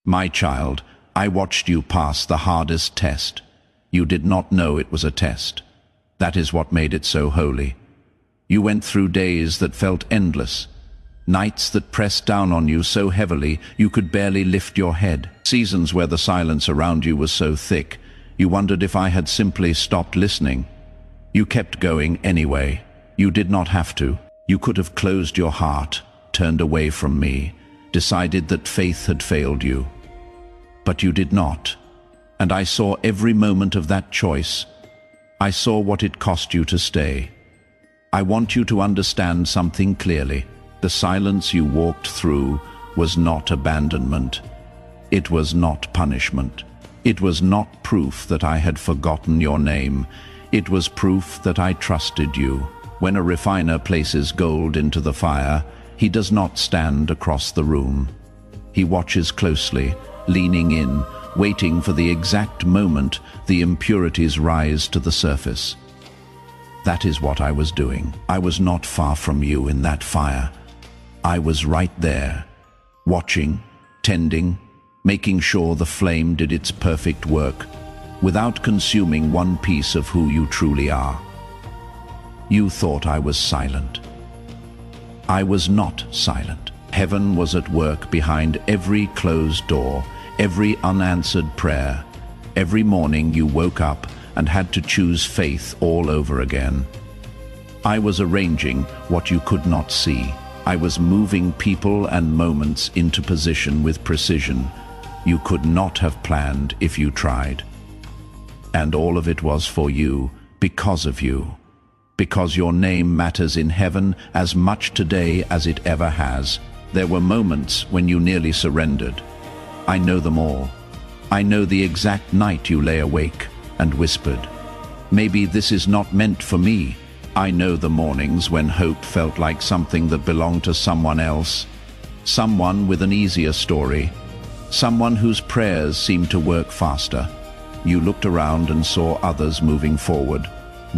My child, I watched you pass the hardest test. You did not know it was a test. That is what made it so holy. You went through days that felt endless, nights that pressed down on you so heavily you could barely lift your head, seasons where the silence around you was so thick you wondered if I had simply stopped listening. You kept going anyway. You did not have to. You could have closed your heart, turned away from me, decided that faith had failed you. But you did not. And I saw every moment of that choice. I saw what it cost you to stay. I want you to understand something clearly. The silence you walked through was not abandonment. It was not punishment. It was not proof that I had forgotten your name. It was proof that I trusted you. When a refiner places gold into the fire, he does not stand across the room. He watches closely, leaning in, waiting for the exact moment the impurities rise to the surface. That is what I was doing. I was not far from you in that fire. I was right there, watching, tending, making sure the flame did its perfect work, without consuming one piece of who you truly are. You thought I was silent. I was not silent. Heaven was at work behind every closed door, every unanswered prayer. Every morning you woke up and had to choose faith all over again. I was arranging what you could not see. I was moving people and moments into position with precision you could not have planned if you tried. And all of it was for you, because of you. Because your name matters in heaven as much today as it ever has. There were moments when you nearly surrendered. I know them all. I know the exact night you lay awake and whispered, "Maybe this is not meant for me." I know the mornings when hope felt like something that belonged to someone else, someone with an easier story, someone whose prayers seemed to work faster. You looked around and saw others moving forward,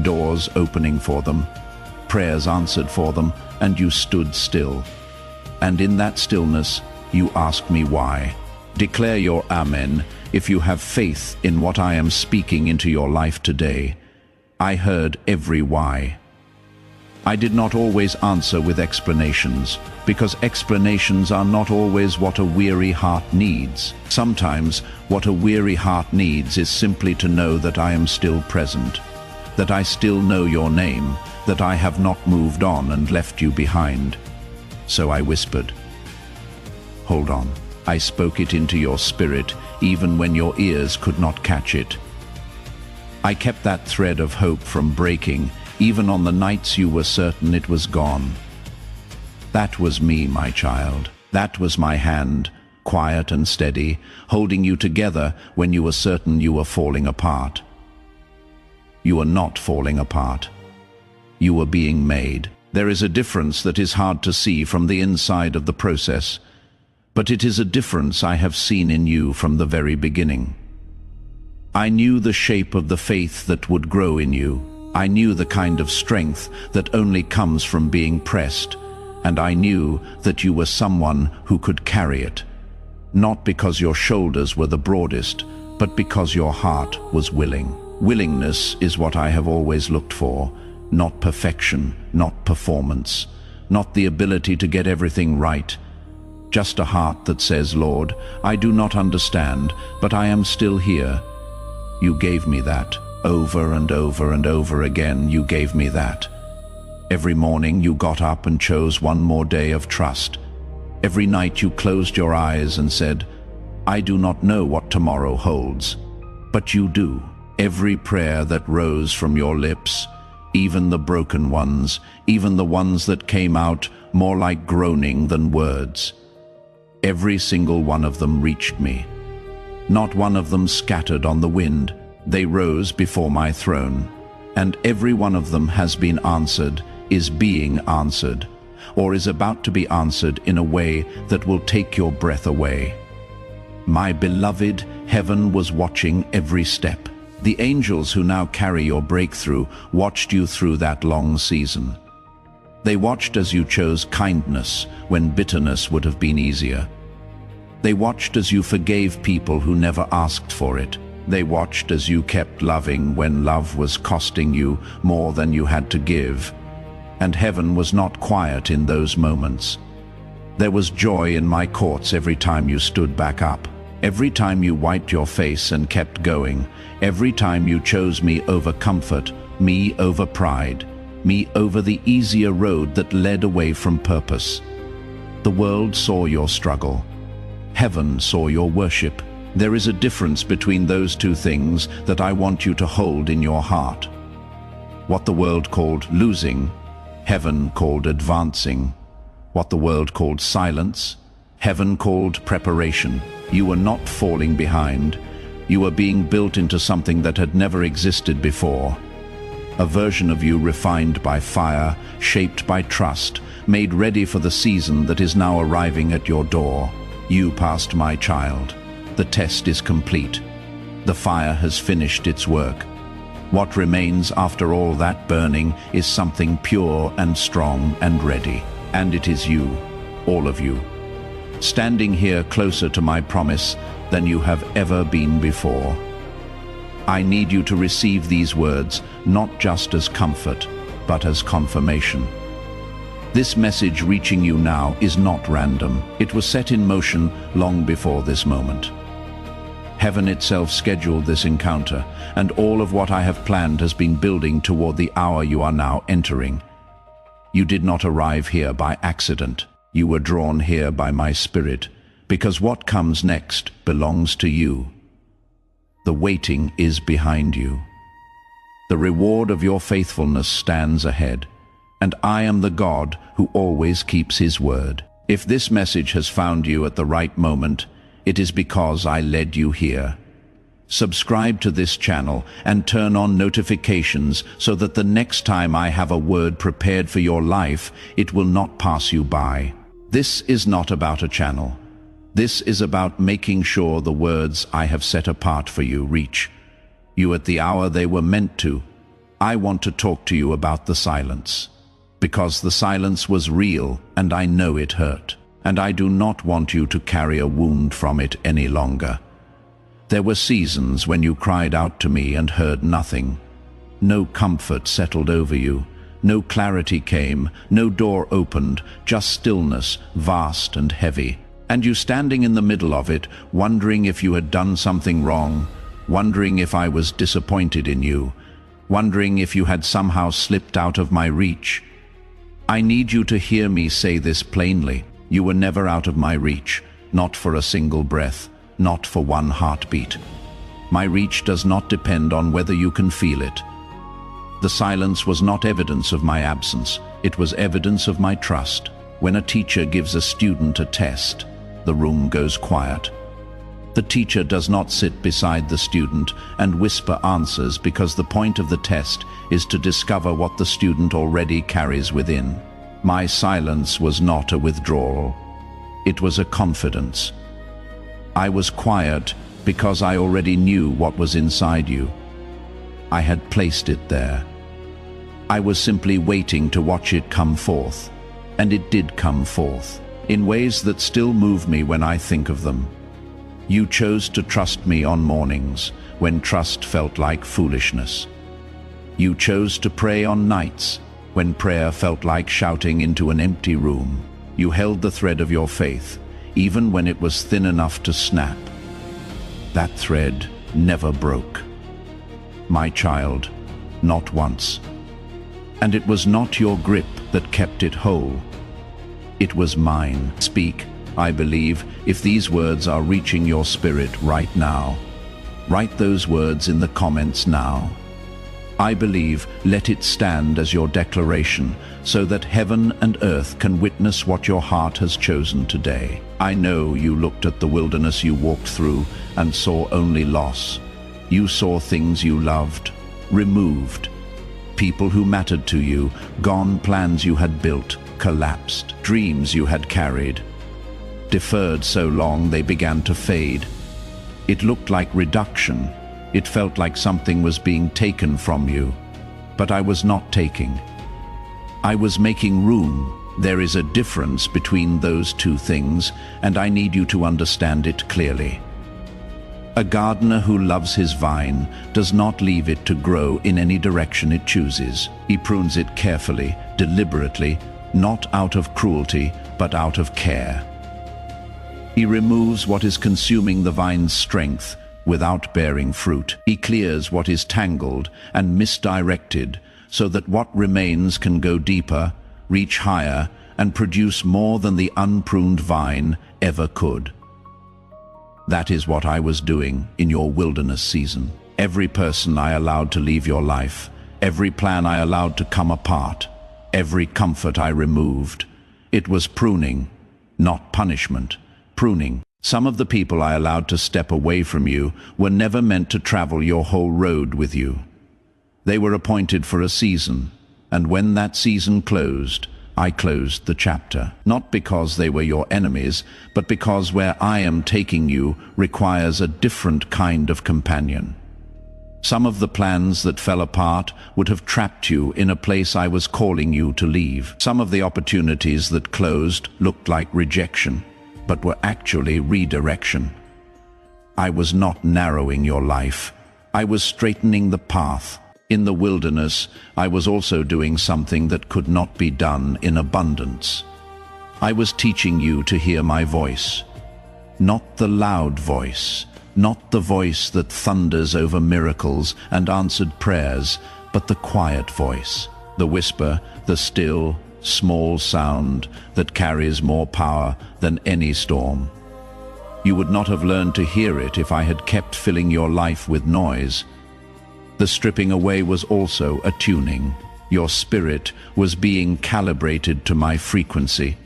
doors opening for them, prayers answered for them, and you stood still. And in that stillness, you asked me why. Declare your Amen if you have faith in what I am speaking into your life today. I heard every why. I did not always answer with explanations, because explanations are not always what a weary heart needs. Sometimes what a weary heart needs is simply to know that I am still present, that I still know your name, that I have not moved on and left you behind. So I whispered, "Hold on." I spoke it into your spirit, even when your ears could not catch it. I kept that thread of hope from breaking, even on the nights you were certain it was gone. That was me, my child. That was my hand, quiet and steady, holding you together when you were certain you were falling apart. You were not falling apart. You were being made. There is a difference that is hard to see from the inside of the process, but it is a difference I have seen in you from the very beginning. I knew the shape of the faith that would grow in you. I knew the kind of strength that only comes from being pressed, and I knew that you were someone who could carry it, not because your shoulders were the broadest, but because your heart was willing. Willingness is what I have always looked for, not perfection, not performance, not the ability to get everything right. Just a heart that says, "Lord, I do not understand, but I am still here." You gave me that. Over and over and over again, you gave me that. Every morning you got up and chose one more day of trust. Every night you closed your eyes and said, "I do not know what tomorrow holds." But you do. Every prayer that rose from your lips, even the broken ones, even the ones that came out more like groaning than words, every single one of them reached me. Not one of them scattered on the wind. They rose before my throne, and every one of them has been answered, is being answered, or is about to be answered in a way that will take your breath away. My beloved, heaven was watching every step. The angels who now carry your breakthrough watched you through that long season. They watched as you chose kindness when bitterness would have been easier. They watched as you forgave people who never asked for it. They watched as you kept loving when love was costing you more than you had to give. And heaven was not quiet in those moments. There was joy in my courts every time you stood back up. Every time you wiped your face and kept going. Every time you chose me over comfort, me over pride, me over the easier road that led away from purpose. The world saw your struggle. Heaven saw your worship. There is a difference between those two things that I want you to hold in your heart. What the world called losing, heaven called advancing. What the world called silence, heaven called preparation. You were not falling behind. You were being built into something that had never existed before. A version of you refined by fire, shaped by trust, made ready for the season that is now arriving at your door. You passed, my child. The test is complete. The fire has finished its work. What remains after all that burning is something pure and strong and ready. And it is you, all of you, standing here closer to my promise than you have ever been before. I need you to receive these words not just as comfort, but as confirmation. This message reaching you now is not random. It was set in motion long before this moment. Heaven itself scheduled this encounter, and all of what I have planned has been building toward the hour you are now entering. You did not arrive here by accident. You were drawn here by my spirit, because what comes next belongs to you. The waiting is behind you. The reward of your faithfulness stands ahead, and I am the God who always keeps his word. If this message has found you at the right moment, it is because I led you here. Subscribe to this channel and turn on notifications so that the next time I have a word prepared for your life, it will not pass you by. This is not about a channel. This is about making sure the words I have set apart for you reach you at the hour they were meant to. I want to talk to you about the silence, because the silence was real and I know it hurt, and I do not want you to carry a wound from it any longer. There were seasons when you cried out to me and heard nothing. No comfort settled over you. No clarity came. No door opened. Just stillness, vast and heavy. And you standing in the middle of it, wondering if you had done something wrong, wondering if I was disappointed in you, wondering if you had somehow slipped out of my reach. I need you to hear me say this plainly. You were never out of my reach, not for a single breath. Not for one heartbeat. My reach does not depend on whether you can feel it. The silence was not evidence of my absence. It was evidence of my trust. When a teacher gives a student a test, the room goes quiet. The teacher does not sit beside the student and whisper answers, because the point of the test is to discover what the student already carries within. My silence was not a withdrawal. It was a confidence. I was quiet because I already knew what was inside you. I had placed it there. I was simply waiting to watch it come forth. And it did come forth, in ways that still move me when I think of them. You chose to trust me on mornings when trust felt like foolishness. You chose to pray on nights when prayer felt like shouting into an empty room. You held the thread of your faith, even when it was thin enough to snap. That thread never broke. My child, not once. And it was not your grip that kept it whole. It was mine. Speak, I believe, if these words are reaching your spirit right now. Write those words in the comments now. I believe, let it stand as your declaration, so that heaven and earth can witness what your heart has chosen today. I know you looked at the wilderness you walked through and saw only loss. You saw things you loved, removed. People who mattered to you, gone. Plans you had built, collapsed. Dreams you had carried, deferred so long they began to fade. It looked like reduction. It felt like something was being taken from you. But I was not taking. I was making room. There is a difference between those two things, and I need you to understand it clearly. A gardener who loves his vine does not leave it to grow in any direction it chooses. He prunes it carefully, deliberately, not out of cruelty, but out of care. He removes what is consuming the vine's strength without bearing fruit. He clears what is tangled and misdirected so that what remains can go deeper, reach higher, and produce more than the unpruned vine ever could. That is what I was doing in your wilderness season. Every person I allowed to leave your life, every plan I allowed to come apart, every comfort I removed, it was pruning, not punishment. Pruning. Some of the people I allowed to step away from you were never meant to travel your whole road with you. They were appointed for a season, and when that season closed, I closed the chapter. Not because they were your enemies, but because where I am taking you requires a different kind of companion. Some of the plans that fell apart would have trapped you in a place I was calling you to leave. Some of the opportunities that closed looked like rejection, but were actually redirection. I was not narrowing your life. I was straightening the path. In the wilderness, I was also doing something that could not be done in abundance. I was teaching you to hear my voice. Not the loud voice, not the voice that thunders over miracles and answered prayers, but the quiet voice, the whisper, the still, small sound that carries more power than any storm. You would not have learned to hear it if I had kept filling your life with noise. The stripping away was also a tuning. Your spirit was being calibrated to my frequency.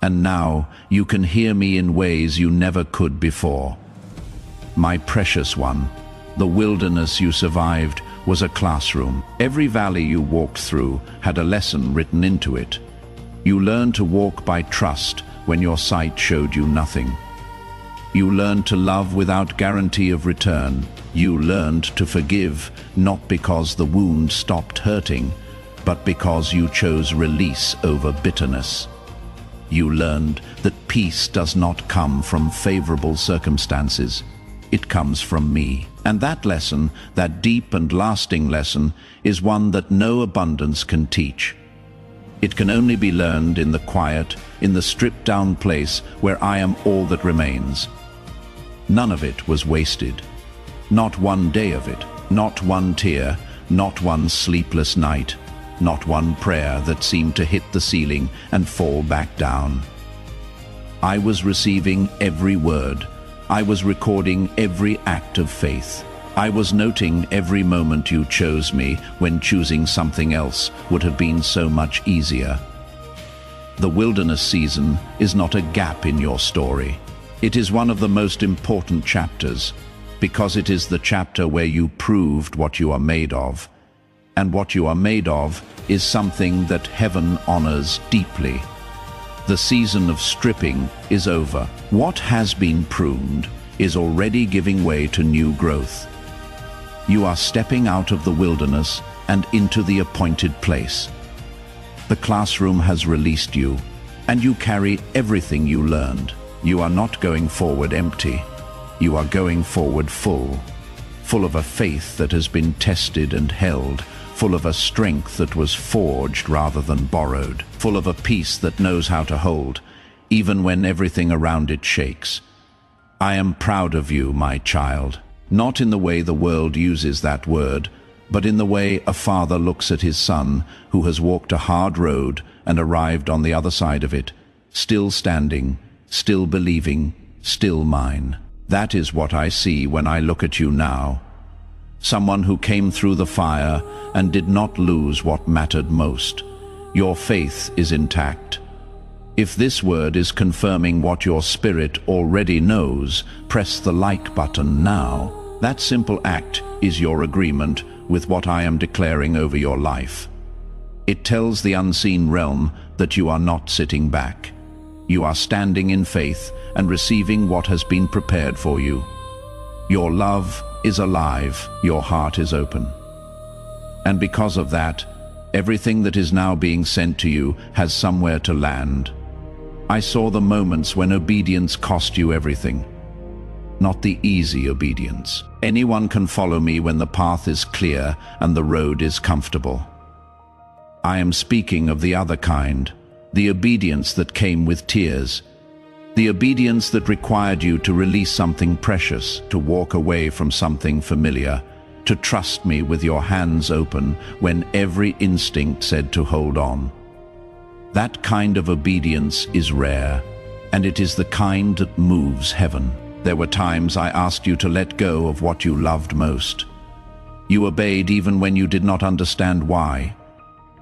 And now you can hear me in ways you never could before. My precious one, the wilderness you survived was a classroom. Every valley you walked through had a lesson written into it. You learned to walk by trust when your sight showed you nothing. You learned to love without guarantee of return. You learned to forgive, not because the wound stopped hurting, but because you chose release over bitterness. You learned that peace does not come from favorable circumstances. It comes from me. And that lesson, that deep and lasting lesson, is one that no abundance can teach. It can only be learned in the quiet, in the stripped-down place where I am all that remains. None of it was wasted. Not one day of it, not one tear, not one sleepless night, not one prayer that seemed to hit the ceiling and fall back down. I was receiving every word. I was recording every act of faith. I was noting every moment you chose me when choosing something else would have been so much easier. The wilderness season is not a gap in your story. It is one of the most important chapters, because it is the chapter where you proved what you are made of. And what you are made of is something that heaven honors deeply. The season of stripping is over. What has been pruned is already giving way to new growth. You are stepping out of the wilderness and into the appointed place. The classroom has released you, and you carry everything you learned. You are not going forward empty. You are going forward full of a faith that has been tested and held, full of a strength that was forged rather than borrowed, full of a peace that knows how to hold, even when everything around it shakes. I am proud of you, my child, not in the way the world uses that word, but in the way a father looks at his son who has walked a hard road and arrived on the other side of it, still standing, still believing, still mine. That is what I see when I look at you now. Someone who came through the fire and did not lose what mattered most. Your faith is intact. If this word is confirming what your spirit already knows, press the like button now. That simple act is your agreement with what I am declaring over your life. It tells the unseen realm that you are not sitting back. You are standing in faith and receiving what has been prepared for you. Your love is alive, your heart is open. And because of that, Everything that is now being sent to you has somewhere to land. I saw the moments when obedience cost you everything. Not the easy obedience. Anyone can follow me when the path is clear and the road is comfortable. I am speaking of the other kind, the obedience that came with tears, the obedience that required you to release something precious, to walk away from something familiar, to trust me with your hands open when every instinct said to hold on. That kind of obedience is rare, and it is the kind that moves heaven. There were times I asked you to let go of what you loved most. You obeyed even when you did not understand why.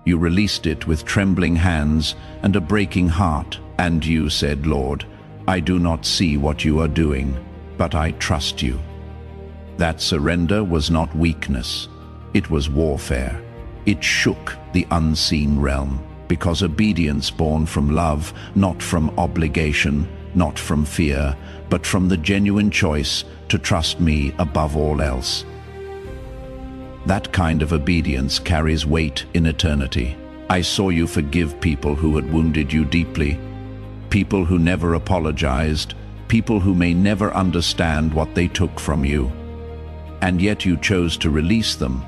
You released it with trembling hands and a breaking heart, and you said, Lord, I do not see what you are doing, but I trust you. That surrender was not weakness, it was warfare. It shook the unseen realm, because obedience born from love, not from obligation, not from fear, but from the genuine choice to trust me above all else. That kind of obedience carries weight in eternity. I saw you forgive people who had wounded you deeply, people who never apologized, people who may never understand what they took from you. And yet you chose to release them.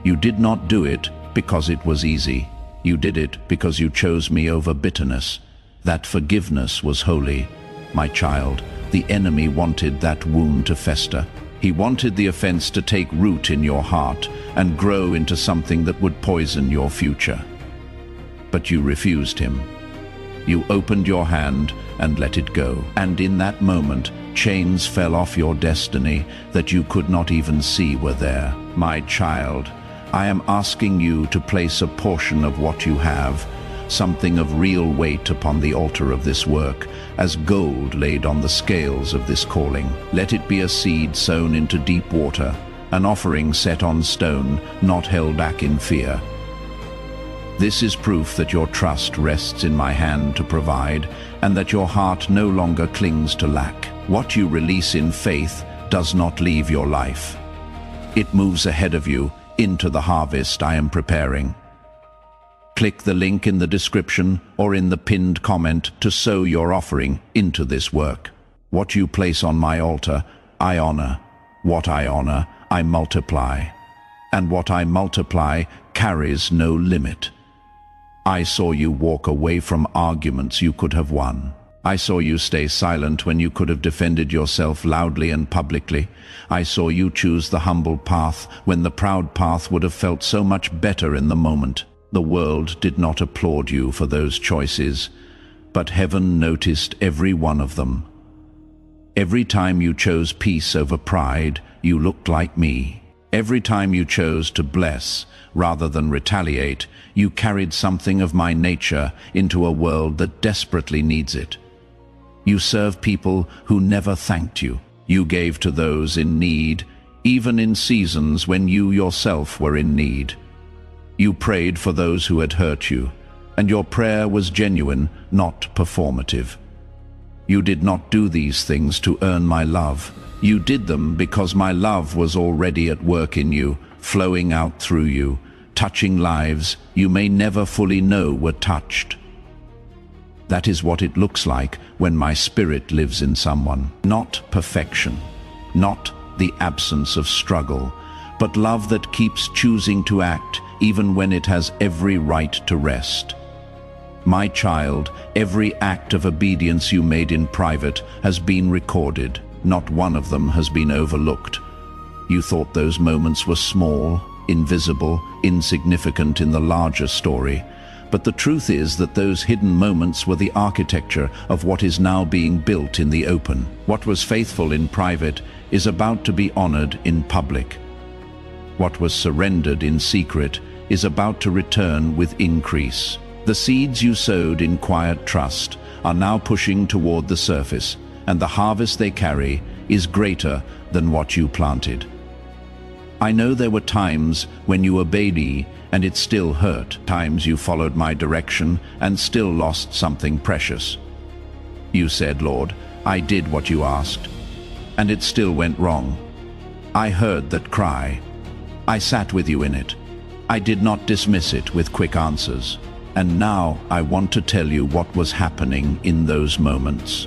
You did not do it because it was easy. You did it because you chose me over bitterness. That forgiveness was holy. My child, the enemy wanted that wound to fester. He wanted the offense to take root in your heart and grow into something that would poison your future. But you refused him. You opened your hand and let it go. And in that moment, chains fell off your destiny that you could not even see were there. My child, I am asking you to place a portion of what you have, something of real weight, upon the altar of this work, as gold laid on the scales of this calling. Let it be a seed sown into deep water, an offering set on stone, not held back in fear. This is proof that your trust rests in my hand to provide, and that your heart no longer clings to lack. What you release in faith does not leave your life. It moves ahead of you into the harvest I am preparing. Click the link in the description or in the pinned comment to sow your offering into this work. What you place on my altar, I honor. What I honor, I multiply. And what I multiply carries no limit. I saw you walk away from arguments you could have won. I saw you stay silent when you could have defended yourself loudly and publicly. I saw you choose the humble path when the proud path would have felt so much better in the moment. The world did not applaud you for those choices, but heaven noticed every one of them. Every time you chose peace over pride, you looked like me. Every time you chose to bless rather than retaliate, you carried something of my nature into a world that desperately needs it. You serve people who never thanked you. You gave to those in need, even in seasons when you yourself were in need. You prayed for those who had hurt you, and your prayer was genuine, not performative. You did not do these things to earn my love. You did them because my love was already at work in you, flowing out through you, touching lives you may never fully know were touched. That is what it looks like when my spirit lives in someone. Not perfection, not the absence of struggle, but love that keeps choosing to act even when it has every right to rest. My child, every act of obedience you made in private has been recorded. Not one of them has been overlooked. You thought those moments were small, invisible, insignificant in the larger story. But the truth is that those hidden moments were the architecture of what is now being built in the open. What was faithful in private is about to be honored in public. What was surrendered in secret is about to return with increase. The seeds you sowed in quiet trust are now pushing toward the surface, and the harvest they carry is greater than what you planted. I know there were times when you obeyed me and it still hurt, times you followed my direction and still lost something precious. You said, Lord, I did what you asked, and it still went wrong. I heard that cry. I sat with you in it. I did not dismiss it with quick answers. And now I want to tell you what was happening in those moments.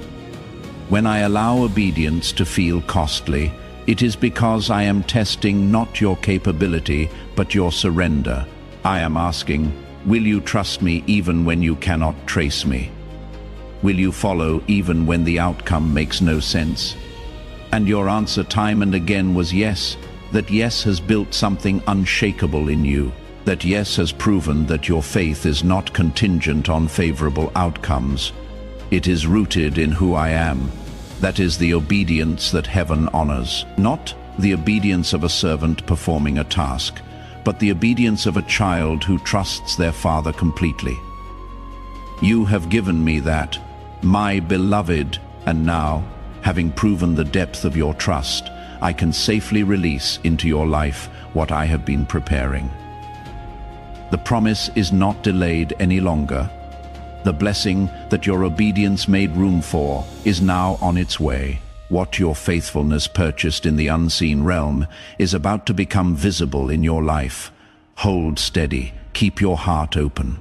When I allow obedience to feel costly, it is because I am testing not your capability, but your surrender. I am asking, will you trust me even when you cannot trace me? Will you follow even when the outcome makes no sense? And your answer time and again was yes, that yes has built something unshakable in you. That yes has proven that your faith is not contingent on favorable outcomes. It is rooted in who I am. That is the obedience that heaven honors. Not the obedience of a servant performing a task, but the obedience of a child who trusts their father completely. You have given me that, my beloved, and now, having proven the depth of your trust, I can safely release into your life what I have been preparing. The promise is not delayed any longer. The blessing that your obedience made room for is now on its way. What your faithfulness purchased in the unseen realm is about to become visible in your life. Hold steady, keep your heart open.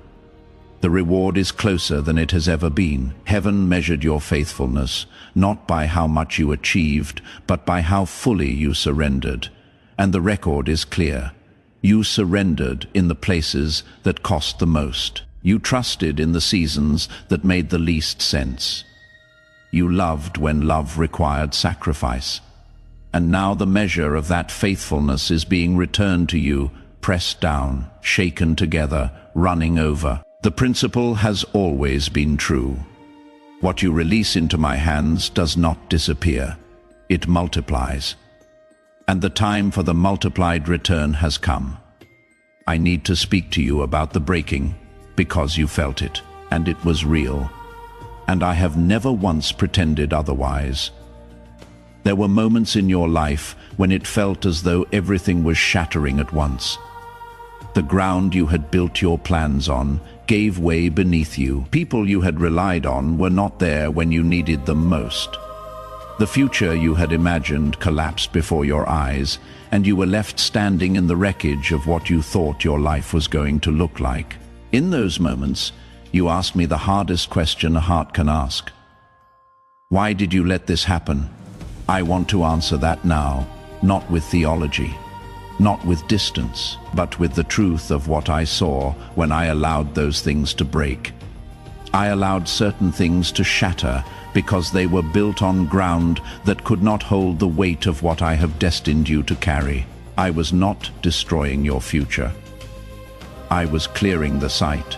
The reward is closer than it has ever been. Heaven measured your faithfulness, not by how much you achieved, but by how fully you surrendered. And the record is clear. You surrendered in the places that cost the most. You trusted in the seasons that made the least sense. You loved when love required sacrifice. And now the measure of that faithfulness is being returned to you, pressed down, shaken together, running over. The principle has always been true. What you release into my hands does not disappear. It multiplies. And the time for the multiplied return has come. I need to speak to you about the breaking, because you felt it, and it was real. And I have never once pretended otherwise. There were moments in your life when it felt as though everything was shattering at once. The ground you had built your plans on gave way beneath you. People you had relied on were not there when you needed them most. The future you had imagined collapsed before your eyes, and you were left standing in the wreckage of what you thought your life was going to look like. In those moments, you asked me the hardest question a heart can ask. Why did you let this happen? I want to answer that now, not with theology, not with distance, but with the truth of what I saw when I allowed those things to break. I allowed certain things to shatter because they were built on ground that could not hold the weight of what I have destined you to carry. I was not destroying your future. I was clearing the site.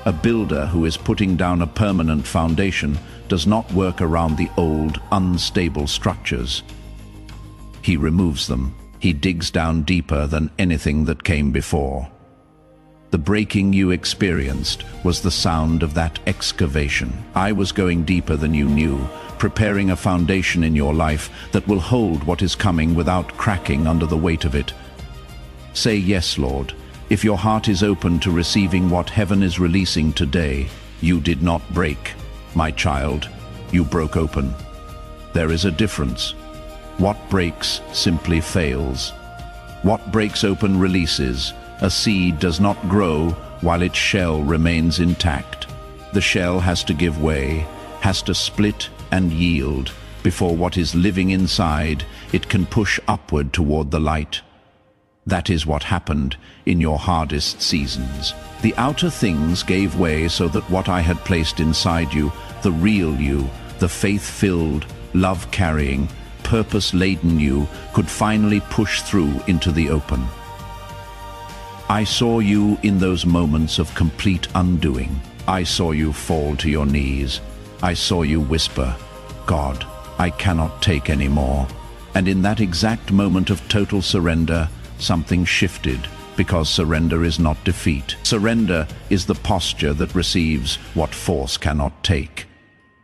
A builder who is putting down a permanent foundation does not work around the old, unstable structures. He removes them. He digs down deeper than anything that came before. The breaking you experienced was the sound of that excavation. I was going deeper than you knew, preparing a foundation in your life that will hold what is coming without cracking under the weight of it. Say yes, Lord. If your heart is open to receiving what heaven is releasing today, you did not break, my child. You broke open. There is a difference. What breaks simply fails. What breaks open releases. A seed does not grow while its shell remains intact. The shell has to give way, has to split and yield before what is living inside it can push upward toward the light. That is what happened in your hardest seasons. The outer things gave way so that what I had placed inside you, the real you, the faith-filled, love-carrying, purpose-laden you, could finally push through into the open. I saw you in those moments of complete undoing. I saw you fall to your knees. I saw you whisper, God, I cannot take any more. And in that exact moment of total surrender, something shifted, because surrender is not defeat. Surrender is the posture that receives what force cannot take.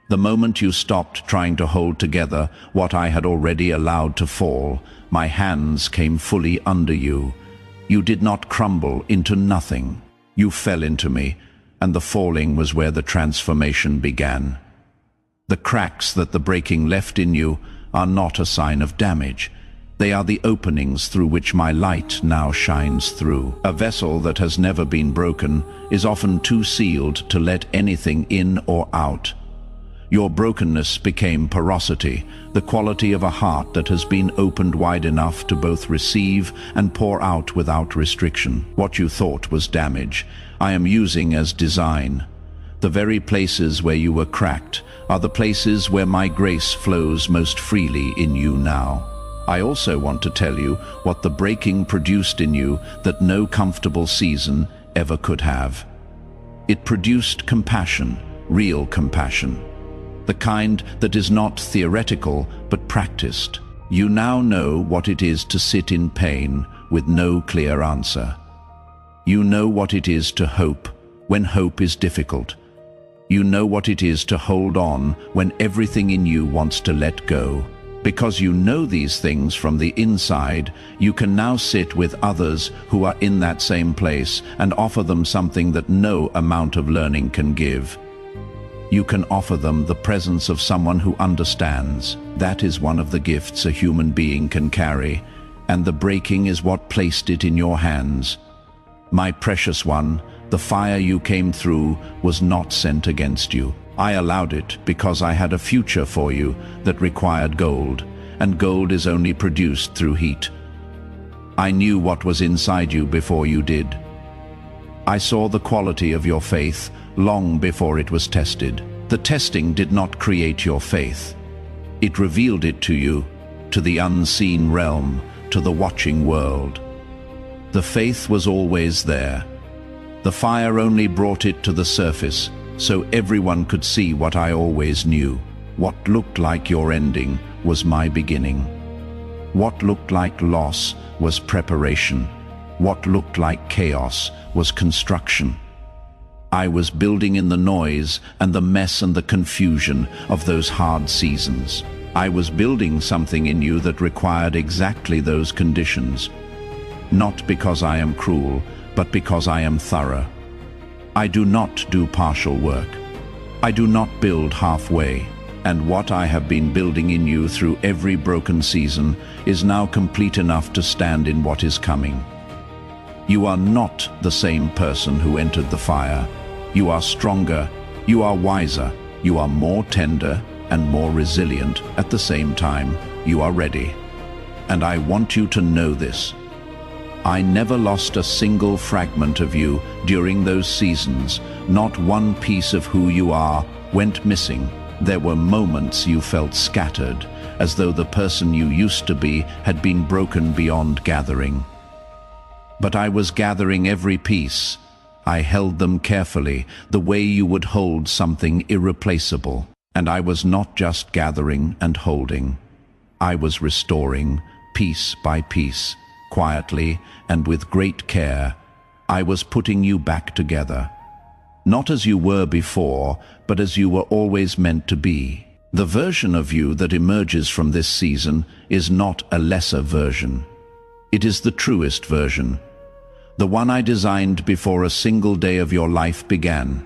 The moment you stopped trying to hold together what I had already allowed to fall, my hands came fully under you. You did not crumble into nothing. You fell into me, and the falling was where the transformation began. The cracks that the breaking left in you are not a sign of damage. They are the openings through which my light now shines through. A vessel that has never been broken is often too sealed to let anything in or out. Your brokenness became porosity, the quality of a heart that has been opened wide enough to both receive and pour out without restriction. What you thought was damage, I am using as design. The very places where you were cracked are the places where my grace flows most freely in you now. I also want to tell you what the breaking produced in you that no comfortable season ever could have. It produced compassion, real compassion. The kind that is not theoretical but practiced. You now know what it is to sit in pain with no clear answer. You know what it is to hope when hope is difficult. You know what it is to hold on when everything in you wants to let go. Because you know these things from the inside, you can now sit with others who are in that same place and offer them something that no amount of learning can give. You can offer them the presence of someone who understands. That is one of the gifts a human being can carry, and the breaking is what placed it in your hands. My precious one, the fire you came through was not sent against you. I allowed it because I had a future for you that required gold, and gold is only produced through heat. I knew what was inside you before you did. I saw the quality of your faith long before it was tested. The testing did not create your faith. It revealed it to you, to the unseen realm, to the watching world. The faith was always there. The fire only brought it to the surface, so everyone could see what I always knew. What looked like your ending was my beginning. What looked like loss was preparation. What looked like chaos was construction. I was building in the noise and the mess and the confusion of those hard seasons. I was building something in you that required exactly those conditions. Not because I am cruel, but because I am thorough. I do not do partial work. I do not build halfway, and what I have been building in you through every broken season is now complete enough to stand in what is coming. You are not the same person who entered the fire. You are stronger, you are wiser, you are more tender and more resilient at the same time. You are ready. And I want you to know this. I never lost a single fragment of you during those seasons. Not one piece of who you are went missing. There were moments you felt scattered, as though the person you used to be had been broken beyond gathering. But I was gathering every piece. I held them carefully, the way you would hold something irreplaceable. And I was not just gathering and holding. I was restoring, piece by piece. Quietly and with great care, I was putting you back together. Not as you were before, but as you were always meant to be. The version of you that emerges from this season is not a lesser version. It is the truest version. The one I designed before a single day of your life began.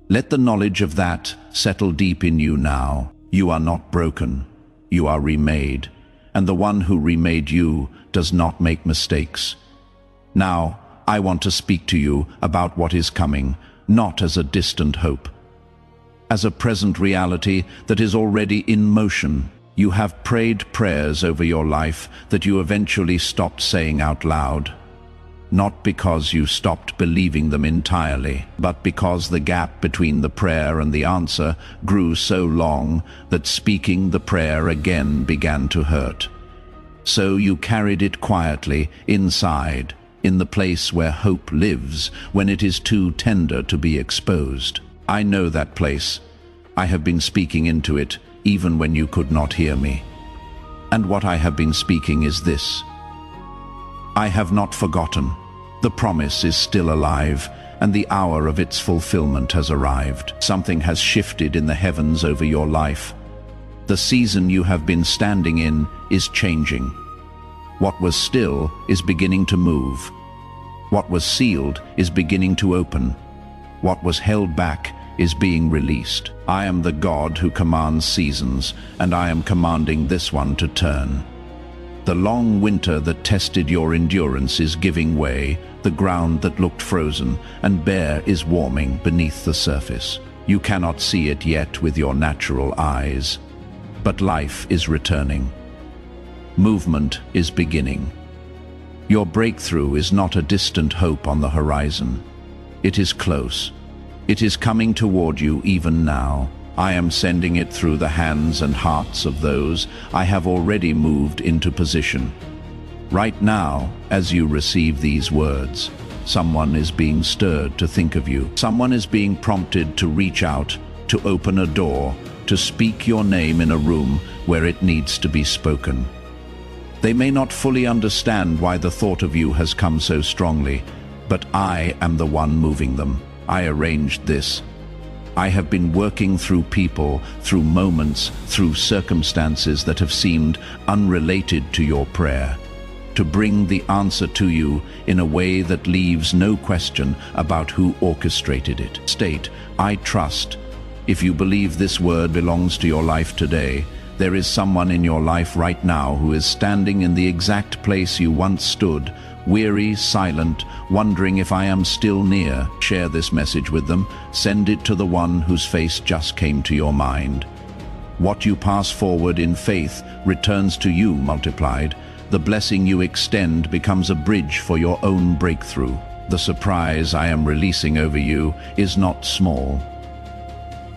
Let the knowledge of that settle deep in you now. You are not broken. You are remade. And the one who remade you does not make mistakes. Now, I want to speak to you about what is coming, not as a distant hope. As a present reality that is already in motion. You have prayed prayers over your life that you eventually stopped saying out loud. Not because you stopped believing them entirely, but because the gap between the prayer and the answer grew so long that speaking the prayer again began to hurt. So you carried it quietly inside, in the place where hope lives when it is too tender to be exposed. I know that place. I have been speaking into it, even when you could not hear me. And what I have been speaking is this. I have not forgotten. The promise is still alive, and the hour of its fulfillment has arrived. Something has shifted in the heavens over your life. The season you have been standing in is changing. What was still is beginning to move. What was sealed is beginning to open. What was held back is being released. I am the God who commands seasons, and I am commanding this one to turn. The long winter that tested your endurance is giving way, the ground that looked frozen and bare is warming beneath the surface. You cannot see it yet with your natural eyes, but life is returning. Movement is beginning. Your breakthrough is not a distant hope on the horizon. It is close. It is coming toward you even now. I am sending it through the hands and hearts of those I have already moved into position. Right now, as you receive these words, someone is being stirred to think of you. Someone is being prompted to reach out, to open a door, to speak your name in a room where it needs to be spoken. They may not fully understand why the thought of you has come so strongly, but I am the one moving them. I arranged this. I have been working through people, through moments, through circumstances that have seemed unrelated to your prayer, to bring the answer to you in a way that leaves no question about who orchestrated it. State, I trust. If you believe this word belongs to your life today, there is someone in your life right now who is standing in the exact place you once stood, weary, silent, wondering if I am still near. Share this message with them. Send it to the one whose face just came to your mind. What you pass forward in faith returns to you multiplied. The blessing you extend becomes a bridge for your own breakthrough. The surprise I am releasing over you is not small.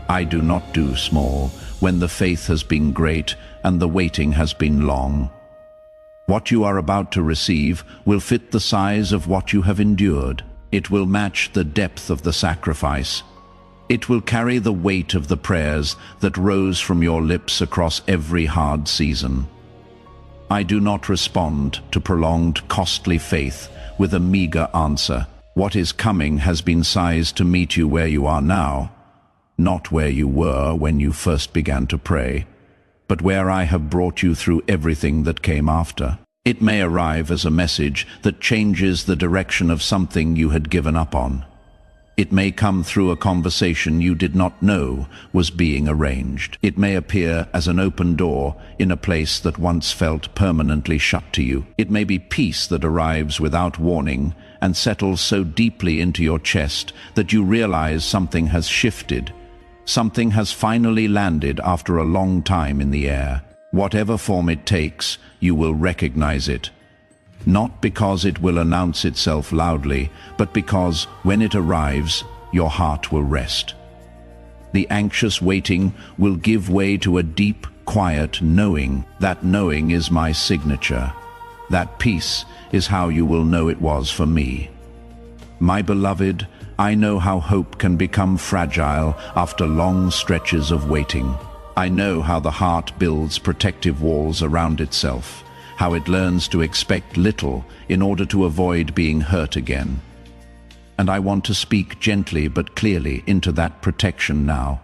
I do not do small when the faith has been great and the waiting has been long. What you are about to receive will fit the size of what you have endured. It will match the depth of the sacrifice. It will carry the weight of the prayers that rose from your lips across every hard season. I do not respond to prolonged, costly faith with a meager answer. What is coming has been sized to meet you where you are now, not where you were when you first began to pray, but where I have brought you through everything that came after. It may arrive as a message that changes the direction of something you had given up on. It may come through a conversation you did not know was being arranged. It may appear as an open door in a place that once felt permanently shut to you. It may be peace that arrives without warning and settles so deeply into your chest that you realize something has shifted. Something has finally landed after a long time in the air. Whatever form it takes, you will recognize it. Not because it will announce itself loudly, but because, when it arrives, your heart will rest. The anxious waiting will give way to a deep, quiet knowing. That knowing is my signature. That peace is how you will know it was for me. My beloved, I know how hope can become fragile after long stretches of waiting. I know how the heart builds protective walls around itself, how it learns to expect little in order to avoid being hurt again. And I want to speak gently but clearly into that protection now.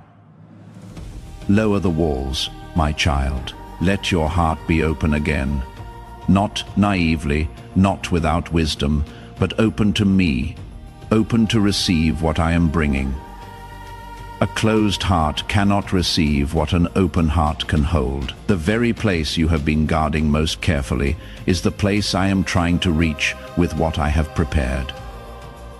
Lower the walls, my child. Let your heart be open again. Not naively, not without wisdom, but open to me, open to receive what I am bringing. A closed heart cannot receive what an open heart can hold. The very place you have been guarding most carefully is the place I am trying to reach with what I have prepared.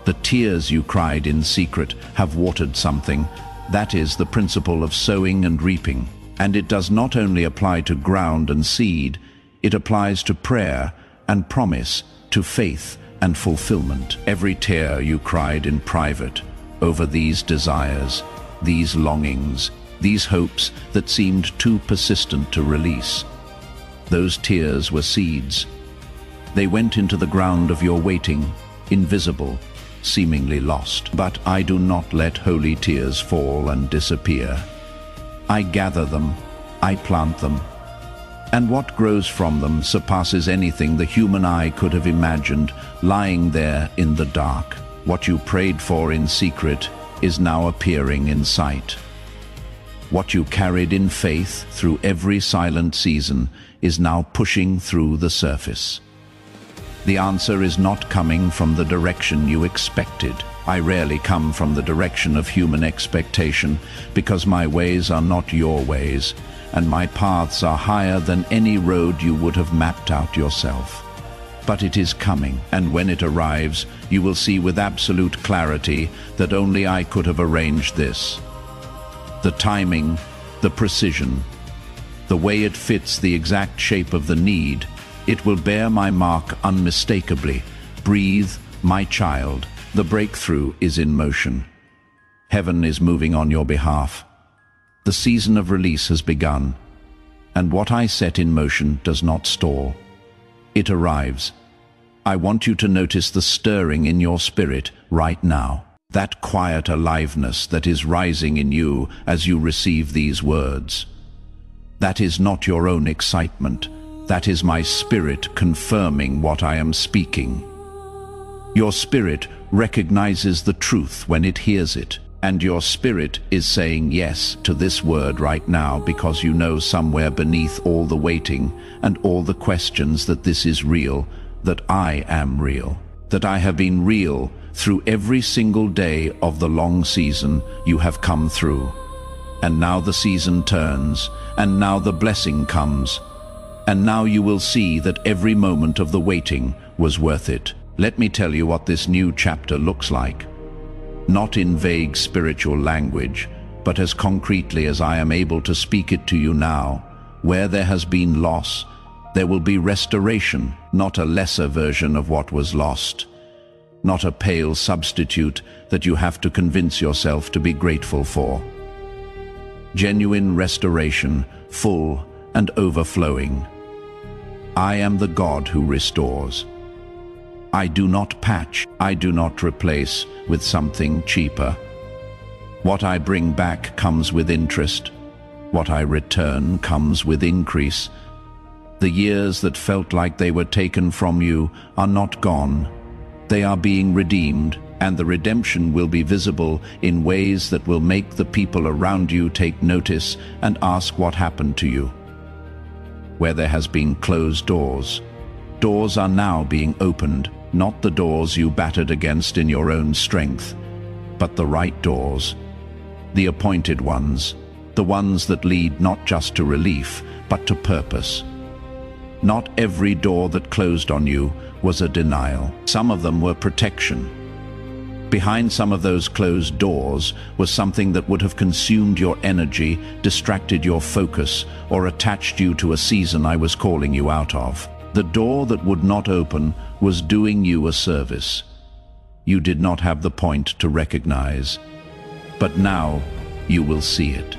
The tears you cried in secret have watered something. That is the principle of sowing and reaping. And it does not only apply to ground and seed, it applies to prayer and promise, to faith and fulfillment. Every tear you cried in private over these desires, these longings, these hopes that seemed too persistent to release. Those tears were seeds. They went into the ground of your waiting, invisible, seemingly lost. But I do not let holy tears fall and disappear. I gather them, I plant them, and what grows from them surpasses anything the human eye could have imagined, lying there in the dark. What you prayed for in secret is now appearing in sight. What you carried in faith through every silent season is now pushing through the surface. The answer is not coming from the direction you expected. I rarely come from the direction of human expectation, because my ways are not your ways, and my paths are higher than any road you would have mapped out yourself. But it is coming, and when it arrives, you will see with absolute clarity that only I could have arranged this. The timing, the precision, the way it fits the exact shape of the need, it will bear my mark unmistakably. Breathe, my child. The breakthrough is in motion. Heaven is moving on your behalf. The season of release has begun, and what I set in motion does not stall. It arrives. I want you to notice the stirring in your spirit right now, that quiet aliveness that is rising in you as you receive these words. That is not your own excitement. That is my spirit confirming what I am speaking. Your spirit recognizes the truth when it hears it, and your spirit is saying yes to this word right now because you know somewhere beneath all the waiting and all the questions that this is real, that I am real, that I have been real through every single day of the long season you have come through. And now the season turns, and now the blessing comes, and now you will see that every moment of the waiting was worth it. Let me tell you what this new chapter looks like. Not in vague spiritual language, but as concretely as I am able to speak it to you now. Where there has been loss, there will be restoration, not a lesser version of what was lost. Not a pale substitute that you have to convince yourself to be grateful for. Genuine restoration, full and overflowing. I am the God who restores. I do not patch, I do not replace with something cheaper. What I bring back comes with interest. What I return comes with increase. The years that felt like they were taken from you are not gone. They are being redeemed, and the redemption will be visible in ways that will make the people around you take notice and ask what happened to you. Where there has been closed doors, doors are now being opened. Not the doors you battered against in your own strength, but the right doors, the appointed ones, the ones that lead not just to relief, but to purpose. Not every door that closed on you was a denial. Some of them were protection. Behind some of those closed doors was something that would have consumed your energy, distracted your focus, or attached you to a season I was calling you out of. The door that would not open was doing you a service. You did not have the point to recognize, but now you will see it.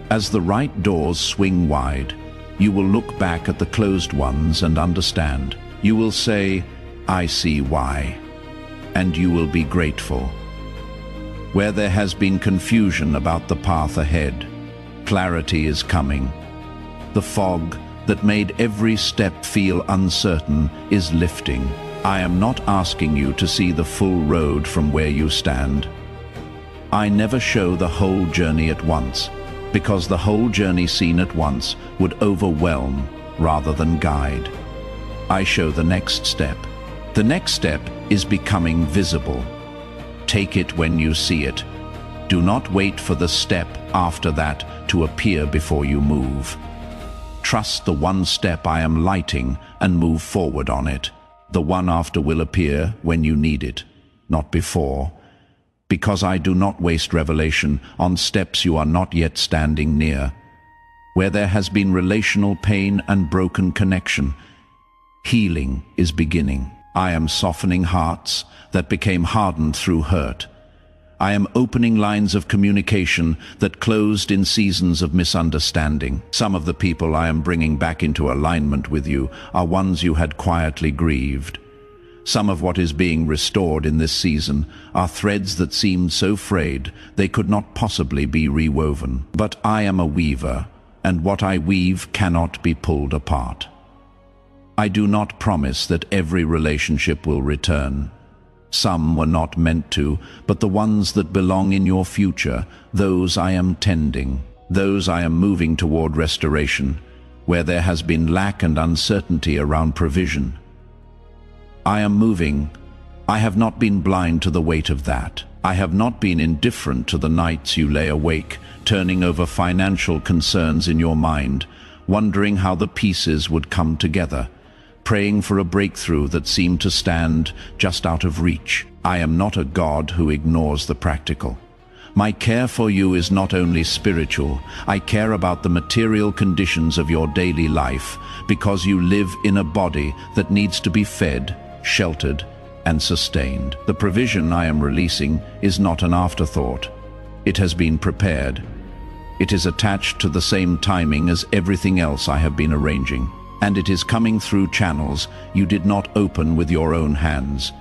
As the right doors swing wide, you will look back at the closed ones and understand. You will say, I see why, and you will be grateful. Where there has been confusion about the path ahead, clarity is coming. The fog that made every step feel uncertain is lifting. I am not asking you to see the full road from where you stand. I never show the whole journey at once, because the whole journey seen at once would overwhelm rather than guide. I show the next step. The next step is becoming visible. Take it when you see it. Do not wait for the step after that to appear before you move. Trust the one step I am lighting and move forward on it. The one after will appear when you need it, not before. Because I do not waste revelation on steps you are not yet standing near. Where there has been relational pain and broken connection, healing is beginning. I am softening hearts that became hardened through hurt. I am opening lines of communication that closed in seasons of misunderstanding. Some of the people I am bringing back into alignment with you are ones you had quietly grieved. Some of what is being restored in this season are threads that seemed so frayed they could not possibly be rewoven. But I am a weaver, and what I weave cannot be pulled apart. I do not promise that every relationship will return. Some were not meant to, but the ones that belong in your future, those I am tending, those I am moving toward restoration, where there has been lack and uncertainty around provision. I am moving I have not been blind to the weight of that. I have not been indifferent to the nights you lay awake, turning over financial concerns in your mind, wondering how the pieces would come together, praying for a breakthrough that seemed to stand just out of reach. I am not a God who ignores the practical. My care for you is not only spiritual. I care about the material conditions of your daily life, because you live in a body that needs to be fed, sheltered, and sustained. The provision I am releasing is not an afterthought. It has been prepared. It is attached to the same timing as everything else I have been arranging, and it is coming through channels you did not open with your own hands,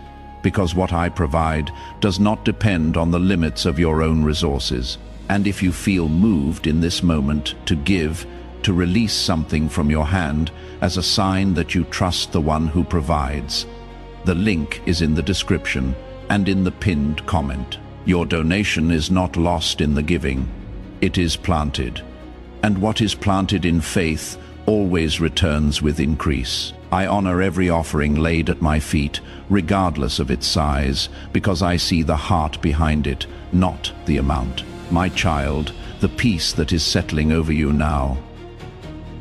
because what I provide does not depend on the limits of your own resources. And if you feel moved in this moment to give, to release something from your hand as a sign that you trust the one who provides, the link is in the description and in the pinned comment. Your donation is not lost in the giving. It is planted. And what is planted in faith always returns with increase. I honor every offering laid at my feet, regardless of its size, because I see the heart behind it, not the amount. My child, the peace that is settling over you now,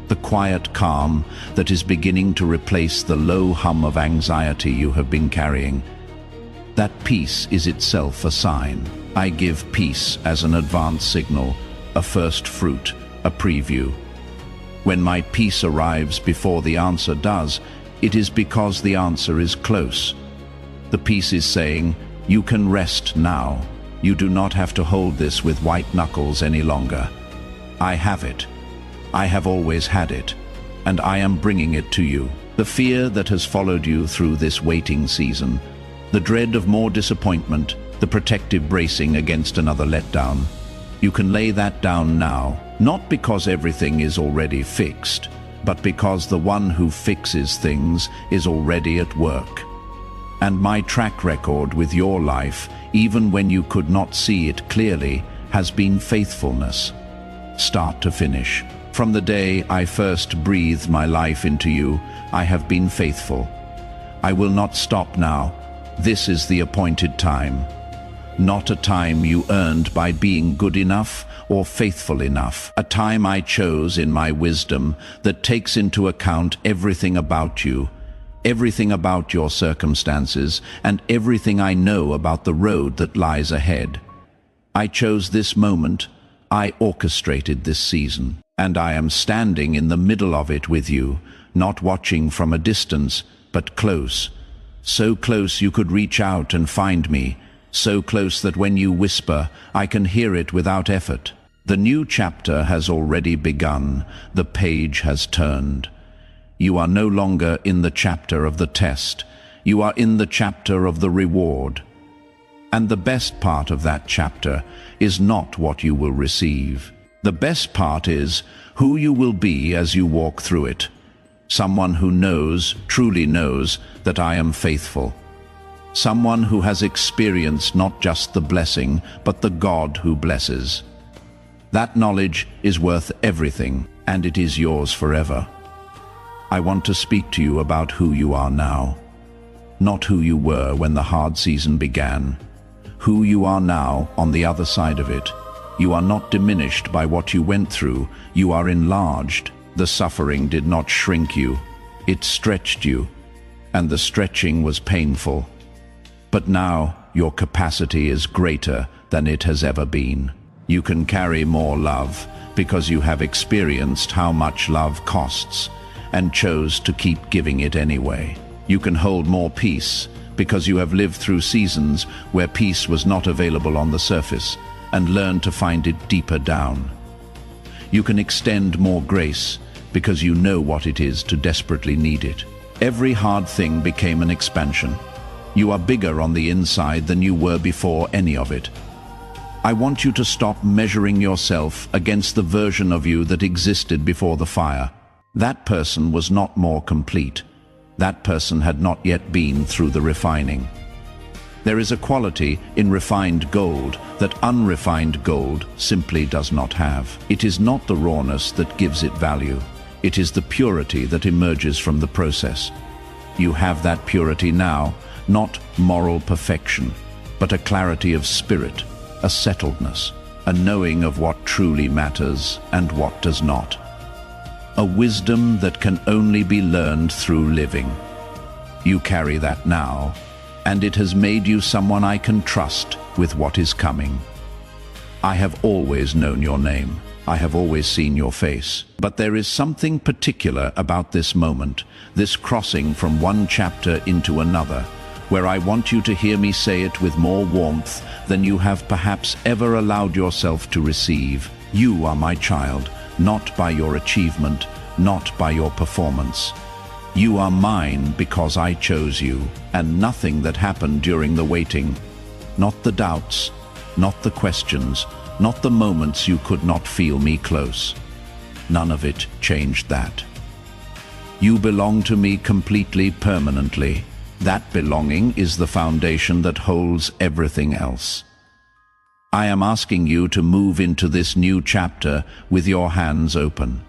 the quiet calm that is beginning to replace the low hum of anxiety you have been carrying, that peace is itself a sign. I give peace as an advance signal, a first fruit, a preview. When my peace arrives before the answer does, it is because the answer is close. The peace is saying, you can rest now. You do not have to hold this with white knuckles any longer. I have it. I have always had it, and I am bringing it to you. The fear that has followed you through this waiting season, the dread of more disappointment, the protective bracing against another letdown, you can lay that down now, not because everything is already fixed, but because the one who fixes things is already at work. And my track record with your life, even when you could not see it clearly, has been faithfulness, start to finish. From the day I first breathed my life into you, I have been faithful. I will not stop now. This is the appointed time. Not a time you earned by being good enough or faithful enough. A time I chose in my wisdom that takes into account everything about you, everything about your circumstances, and everything I know about the road that lies ahead. I chose this moment. I orchestrated this season, and I am standing in the middle of it with you, not watching from a distance, but close. So close you could reach out and find me, so close that when you whisper, I can hear it without effort. The new chapter has already begun. The page has turned. You are no longer in the chapter of the test. You are in the chapter of the reward. And the best part of that chapter is not what you will receive. The best part is who you will be as you walk through it. Someone who knows, truly knows, that I am faithful. Someone who has experienced not just the blessing, but the God who blesses. That knowledge is worth everything, and it is yours forever. I want to speak to you about who you are now. Not who you were when the hard season began. Who you are now on the other side of it. You are not diminished by what you went through. You are enlarged. The suffering did not shrink you. It stretched you, and the stretching was painful. But now your capacity is greater than it has ever been. You can carry more love because you have experienced how much love costs and chose to keep giving it anyway. You can hold more peace because you have lived through seasons where peace was not available on the surface and learned to find it deeper down. You can extend more grace because you know what it is to desperately need it. Every hard thing became an expansion. You are bigger on the inside than you were before any of it. I want you to stop measuring yourself against the version of you that existed before the fire. That person was not more complete. That person had not yet been through the refining. There is a quality in refined gold that unrefined gold simply does not have. It is not the rawness that gives it value. It is the purity that emerges from the process. You have that purity now, not moral perfection, but a clarity of spirit, a settledness, a knowing of what truly matters and what does not. A wisdom that can only be learned through living. You carry that now, and it has made you someone I can trust with what is coming. I have always known your name. I have always seen your face. But there is something particular about this moment, this crossing from one chapter into another, where I want you to hear me say it with more warmth than you have perhaps ever allowed yourself to receive. You are my child, not by your achievement, not by your performance. You are mine because I chose you, and nothing that happened during the waiting, not the doubts, not the questions, not the moments you could not feel me close. None of it changed that. You belong to me completely, permanently. That belonging is the foundation that holds everything else. I am asking you to move into this new chapter with your hands open.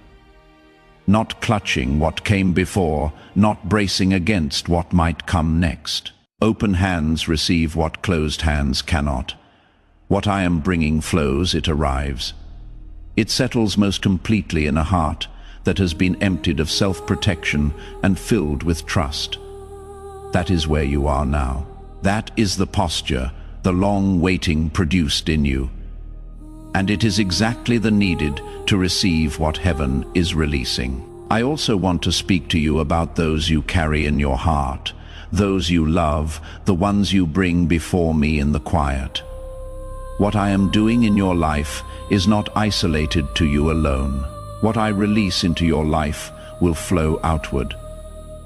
Not clutching what came before, not bracing against what might come next. Open hands receive what closed hands cannot. What I am bringing flows, it arrives. It settles most completely in a heart that has been emptied of self-protection and filled with trust. That is where you are now. That is the posture, the long waiting produced in you. And it is exactly the needed to receive what heaven is releasing. I also want to speak to you about those you carry in your heart, those you love, the ones you bring before me in the quiet. What I am doing in your life is not isolated to you alone. What I release into your life will flow outward.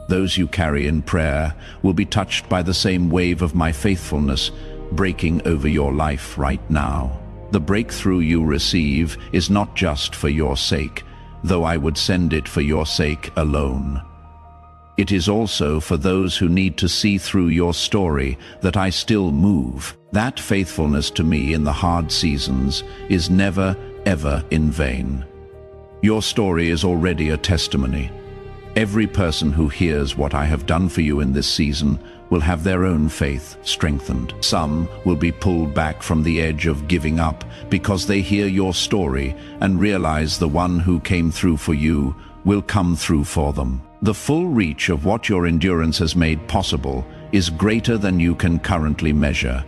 Those you carry in prayer will be touched by the same wave of my faithfulness breaking over your life right now. The breakthrough you receive is not just for your sake, though I would send it for your sake alone. It is also for those who need to see through your story that I still move. That faithfulness to me in the hard seasons is never, ever in vain. Your story is already a testimony. Every person who hears what I have done for you in this season will have their own faith strengthened. Some will be pulled back from the edge of giving up because they hear your story and realize the one who came through for you will come through for them. The full reach of what your endurance has made possible is greater than you can currently measure.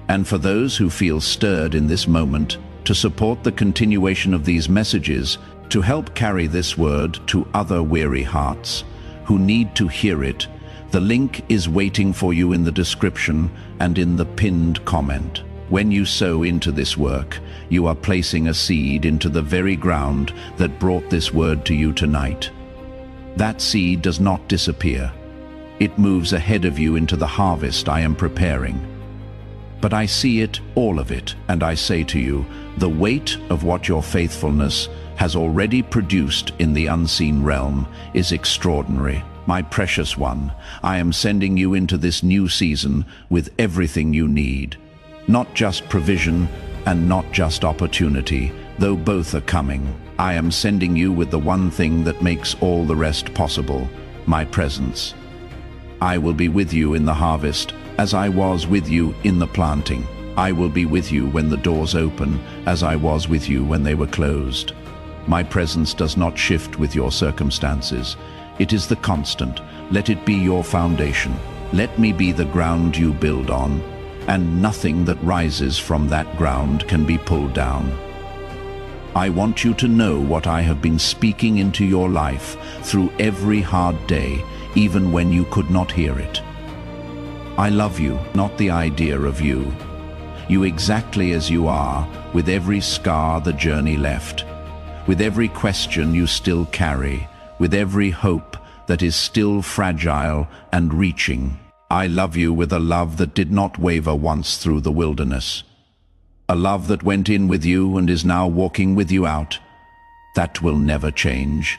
And for those who feel stirred in this moment to support the continuation of these messages, to help carry this word to other weary hearts who need to hear it, the link is waiting for you in the description and in the pinned comment. When you sow into this work, you are placing a seed into the very ground that brought this word to you tonight. That seed does not disappear. It moves ahead of you into the harvest I am preparing. But I see it, all of it, and I say to you, the weight of what your faithfulness has already produced in the unseen realm is extraordinary. My precious one, I am sending you into this new season with everything you need. Not just provision and not just opportunity, though both are coming. I am sending you with the one thing that makes all the rest possible, my presence. I will be with you in the harvest, as I was with you in the planting. I will be with you when the doors open, as I was with you when they were closed. My presence does not shift with your circumstances. It is the constant. Let it be your foundation. Let me be the ground you build on, and nothing that rises from that ground can be pulled down. I want you to know what I have been speaking into your life through every hard day, even when you could not hear it. I love you, not the idea of you. You exactly as you are, with every scar the journey left, with every question you still carry, with every hope that is still fragile and reaching. I love you with a love that did not waver once through the wilderness. A love that went in with you and is now walking with you out. That will never change.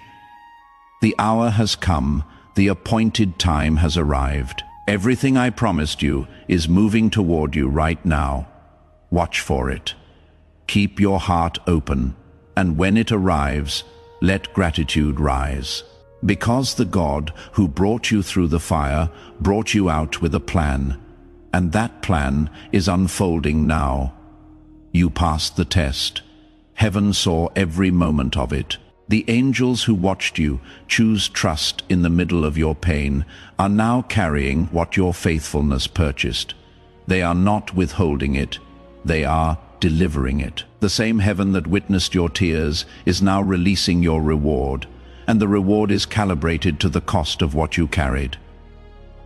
The hour has come, the appointed time has arrived. Everything I promised you is moving toward you right now. Watch for it. Keep your heart open, and when it arrives, let gratitude rise. Because the God who brought you through the fire brought you out with a plan, and that plan is unfolding now. You passed the test. Heaven saw every moment of it. The angels who watched you choose trust in the middle of your pain are now carrying what your faithfulness purchased. They are not withholding it, they are delivering it. The same heaven that witnessed your tears is now releasing your reward, and the reward is calibrated to the cost of what you carried.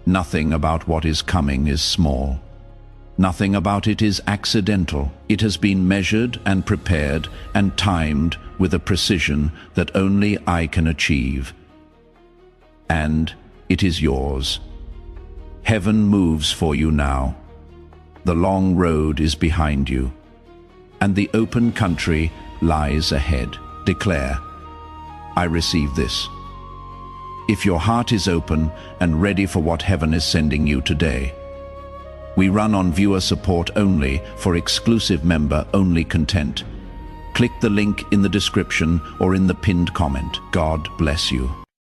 Nothing about what is coming is small. Nothing about it is accidental. It has been measured and prepared and timed with a precision that only I can achieve. And it is yours. Heaven moves for you now. The long road is behind you, and the open country lies ahead. Declare, I receive this. If your heart is open and ready for what heaven is sending you today. We run on viewer support only for exclusive member-only content. Click the link in the description or in the pinned comment. God bless you.